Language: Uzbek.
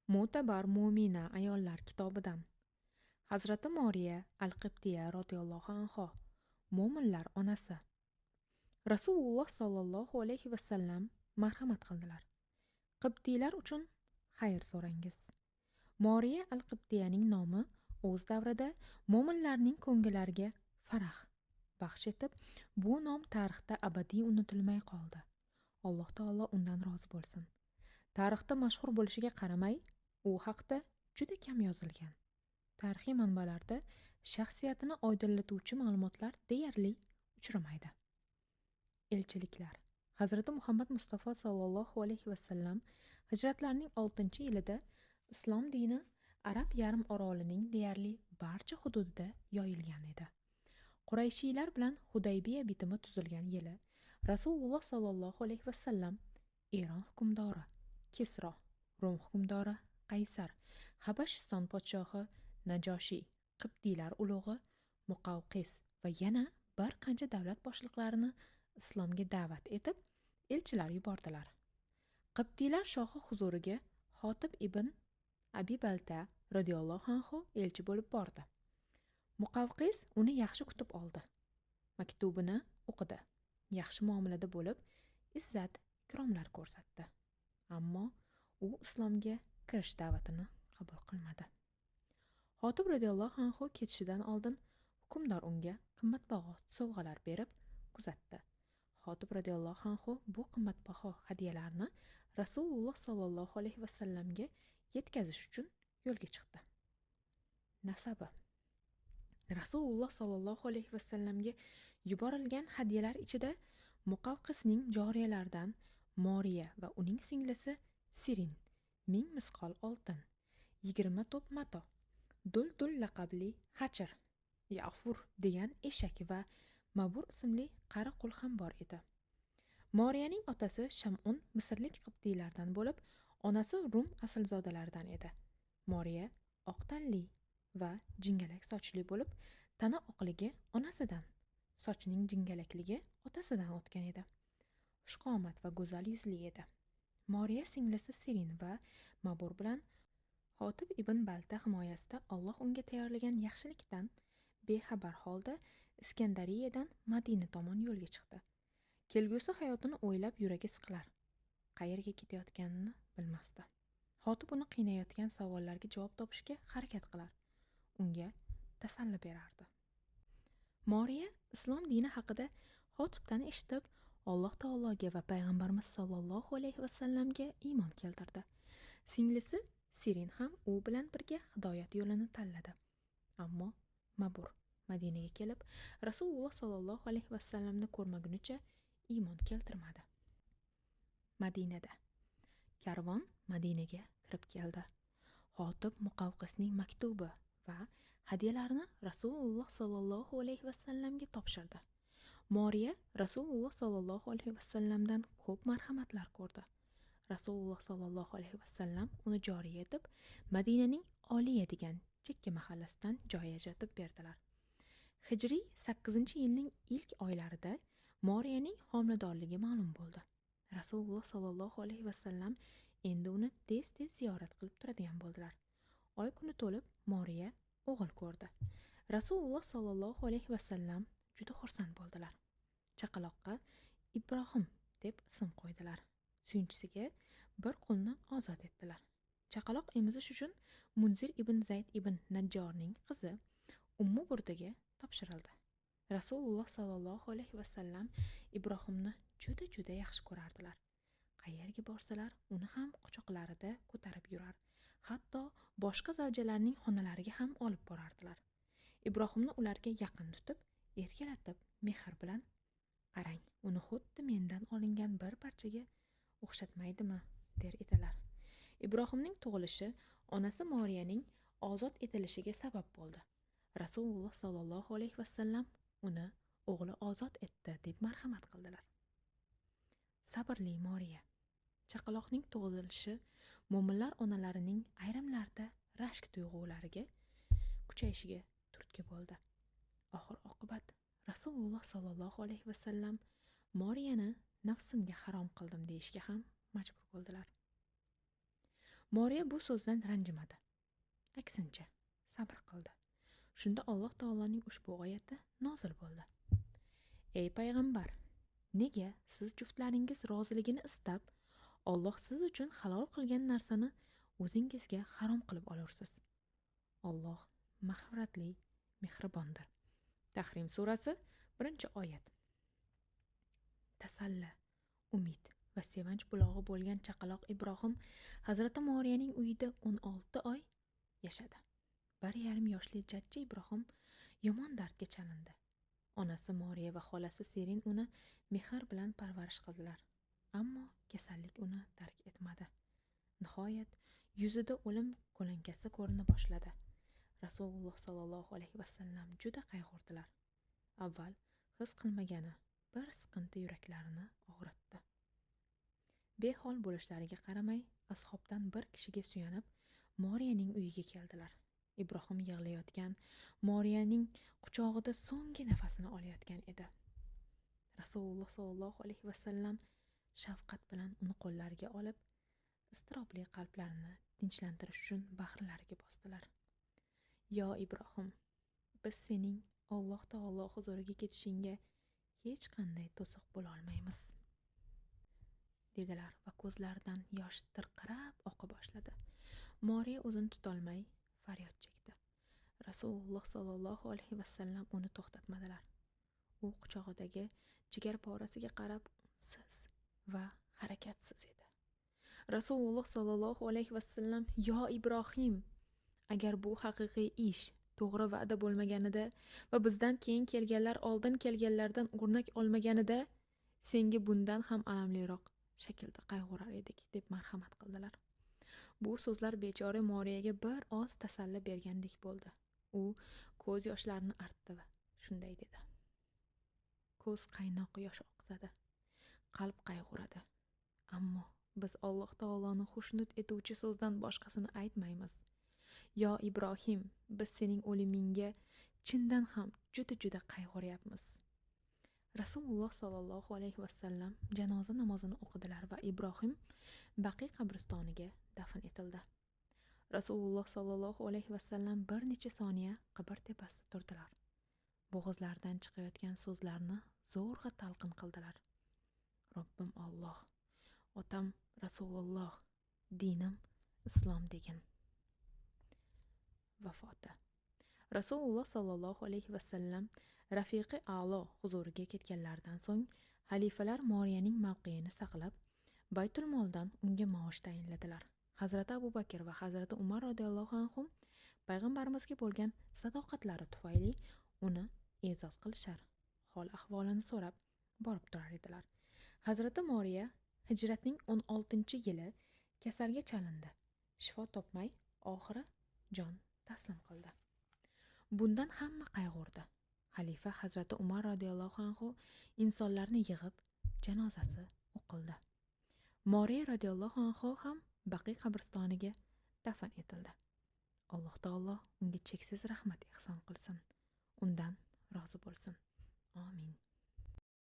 Mo'tabar mo'mina ayollar kitobidan. Hazrati Moriya al-Qibtiya radhiyallohu anha, mo'minlar onasi. Rasululloh sollallohu alayhi vasallam marhamat qildilar. Qibtiylar uchun xayr so'rangiz. Moriya al-Qibtiyaning nomi o'z davrida mo'minlarning ko'ngillariga farah baxsh etib, bu nom tarixda abadiy unutilmay qoldi. Alloh taolo undan rozi bo'lsin. Tarixda mashhur bo'lishiga qaramay, u haqda juda kam yozilgan. Tarixiy manbalarda shaxsiyatini oydinlatuvchi ma'lumotlar deyarli uchramaydi. Elchiliklar. Hazrati Muhammad Mustafa sallallohu alayhi vasallam hijratlarining 6-yilida islom dini Arab yarim orolining deyarli barcha hududida yoyilgan edi. Qurayshiylar bilan Hudaybiya bitimi tuzilgan yili Rasululloh sallallohu alayhi vasallam Eron hukmdori Kisro, Rum hukmdori Qaysar, Habashiston podshohi Najoshiy, Qibtiylar ulug'i Muqavqis va yana bir qancha davlat boshliqlarini islomga da'vat etib, elchilar yubordilar. Qibtiylar shohi huzuriga Xotib ibn Abi Balta radhiyallohu anhu elchi bo'lib bordi. Muqavqis uni yaxshi kutib oldi. Maktubini o'qidi. Yaxshi muomalada bo'lib, izzat, ikromlar ko'rsatdi. Ammo u islomga kirish da'vatini qabul qilmadi. Xotib radhiyallohu anhu ketishidan oldin hukmdor unga qimmatbaho sovg'alar berib kuzatdi. Xotib radhiyallohu anhu bu qimmatbaho hadyalarni Rasululloh sallallohu alayhi vasallamga yetkazish uchun yo'lga chiqdi. Nasabi. Rasululloh sallallohu alayhi vasallamga yuborilgan hadyalar ichida Muqavqisning joriyalaridan Moriya va uning singlisi Sirin 1000 misqol oltin, 20 to'p mato, Dul laqabli hachir, Ya'fur degan eshak va Mabur ismli qari qul ham bor edi. Moriyaning otasi Shamun misrlik qibtiylardan bo'lib, onasi Rum aslzodalaridan edi. Moriya oq tanli va jingalak sochli bo'lib, tana oqligi onasidan, sochning jingalakligi otasidan o'tgan edi. Xushqomat va go'zal yuzli edi. Moriya singlisi Sirin va Mabur bilan Xotib ibn Balta himoyasida Alloh unga tayyorlagan yaxshilikdan bexabar holda Iskandariyadan Madina tomon yo'lga chiqdi. Kelgusi hayotini o'ylab yuragi siqilar. Qayerga ketayotganini bilmasdi. Xotib uni qiynayotgan savollarga javob topishga harakat qilar. Unga tasalli berardi. Moriya islom dini haqida Xotibdan eshitib, Alloh taologa va payg'ambarimiz sollallohu alayhi vasallamga iymon keltirdi. Singlisi Sirin ham u bilan birga hidoyat yo'lini tanladi. Ammo Mabur Madinaga kelib, Rasululloh sollallohu alayhi vasallamni ko'rmagunicha iymon keltirmadi. Madinada karvon Madinaga kirib keldi. Xotib Muqavqisning maktubi va hadyalarini Rasululloh sollallohu alayhi vasallamga topshirdi. Moriya Rasululloh sollallohu alayhi vasallamdan ko'p marhamatlar ko'rdi. Rasululloh sollallohu alayhi vasallam uni joriy etib, Madinaning Oliya degan chekka mahallasidan joy ajratib berdilar. Hijriy 8-yilning ilk oylarida Moriyaning homiladorligi ma'lum bo'ldi. Rasululloh sollallohu alayhi vasallam endi uni tez-tez ziyorat qilib turadigan bo'ldilar. Oy kuni to'lib Moriya o'g'il ko'rdi. Rasululloh sollallohu alayhi vasallam juda xursand bo'ldilar. Chaqaloqqa Ibrohim deb ism qo'ydilar. Suyunchisiga bir qulni ozod etdilar. Chaqaloq emizish uchun Munzir ibn Zayd ibn Najjorning qizi Ummu Burdaga topshirildi. Rasululloh sollallohu alayhi vasallam Ibrohimni juda yaxshi ko'rardilar. Qayerga borsalar, uni ham quchoqlarida ko'tarib yurar, hatto boshqa zavjalarning xonalariga ham olib borardilar. Ibrohimni ularga yaqin tutib, erkalatib, mehr bilan qarang, uni xuddi mendan olingan bir parchaga o'xshatmaydimi, der edilar. Ibrohimning tug'ilishi onasi Moriyaning ozod etilishiga sabab bo'ldi. Rasululloh sollallohu alayhi vasallam uni o'g'li ozod etdi deb marhamat qildilar. Sabrli Moriya. Chaqaloqning tug'ilishi mo'minlar onalarining ayrimlarida rashk tuyg'ulariga kuchayishiga turtki bo'ldi. Oxir oqibat Rasululloh sollallohu alayhi vasallam Moriyani nafsimga harom qildim deyishga ham majbur bo'ldilar. Moriya bu so'zdan ranjimadi. Aksincha, sabr qildi. Shunda Alloh taoloning ushbu oyati nozil bo'ldi. Ey payg'ambar, nega siz juftlaringiz roziligini istab, Alloh siz uchun halol qilgan narsani o'zingizga harom qilib olursiz? Alloh mag'firatli, mehribondir. Tahrim surasi 1-oyat. Tasalli, umid va sevinch bulog'i bo'lgan chaqaloq Ibrohim Hazrati Moriyaning uyida 16 oy yashadi. 1,5 yoshli jajji Ibrohim yomon dardga chalindi. Onasi Moriya va xolasi Sirin uni mehr bilan parvarish qildilar. Ammo kasallik uni tark etmadi. Nihoyat yuzida o'lim ko'lankasi ko'rina boshladi. Rasululloh sollallohu alayhi vasallam juda qayg'urdilar. Avval his qilmagani bir siqinti yuraklarini og'ritdi. Behol bo'lishlariga qaramay, ashobdan bir kishiga suyanib, Moriyaning uyiga keldilar. Ibrohim yig'layotgan, Moriyaning quchog'ida so'nggi nafasini olayotgan edi. Rasululloh sollallohu alayhi vasallam shafqat bilan uni qo'llariga olib, iztirobli qalblarini tinchlantirish uchun bag'rilariga bosdilar. Yo Ibrohim, biz sening Alloh taolo huzuriga ketishingga hech qanday to'siq bo'la olmaymiz, dedilar va ko'zlaridan yosh tirqirab oqa boshladi. Moriya o'zini tutolmay faryod chekdi. Rasululloh sollallohu alayhi vasallam uni to'xtatmadilar. U quchog'idagi jigar porasiga qarab unsiz va harakatsiz edi. Rasululloh sollallohu alayhi vasallam: "Yo Ibrohim, agar bu haqiqiy ish, to'g'ri va'da bo'lmaganida va bizdan keyin kelganlar oldin kelganlardan o'rnak olmaganida, senga bundan ham alamliroq shaklda qayg'urar edik", deb marhamat qildilar. Bu so'zlar bechora Moriyaga bir oz tasalli bergandek bo'ldi. U ko'z yoshlarini artdi va shunday dedi: "Ko'z qaynoq yosh oqizadi, qalb qayg'uradi. Ammo biz Alloh taoloni xushnud etuvchi so'zdan boshqasini aytmaymiz. Yo Ibrohim, biz sening o'limingga chindan ham juda qayg'uryapmiz." Rasululloh sollallohu alayhi vasallam janoza namozini o'qidilar va Ibrohim Baqiy qabristoniga dafn etildi. Rasululloh sollallohu alayhi vasallam bir necha soniya qabr tepasida turdilar. Bo'g'izlaridan chiqayotgan so'zlarni zo'rg'a talqin qildilar. Robbim Alloh, otam Rasululloh, dinim islom degin. Vafoti. Rasululloh sollallohu alayhi vasallam rafiqi a'lo huzuriga ketganlaridan so'ng xalifalar Moriyaning mavqeini saqlab, Baytul moldan unga maosh tayinladilar. Hazrati Abu Bakr va Hazrati Umar radhiyallohu anhum payg'ambarimizga bo'lgan sadoqatlari tufayli uni e'zoz qilishar, hol ahvolini so'rab borib turar edilar. Hazrati Moriya hijratning 16-yili kasalga chalindi. Shifo topmay, oxiri jon taslim qildi. Bundan hamma qayg'urdi. Xalifa Hazrati Umar radhiyallohu anhu insonlarni yig'ib, janozasi o'qildi. Moriya radhiyallohu anhu ham Baqiy qabristoniga dafn etildi. Alloh taolo unga cheksiz rahmat ihson qilsin, undan rozi bo'lsin. Amin.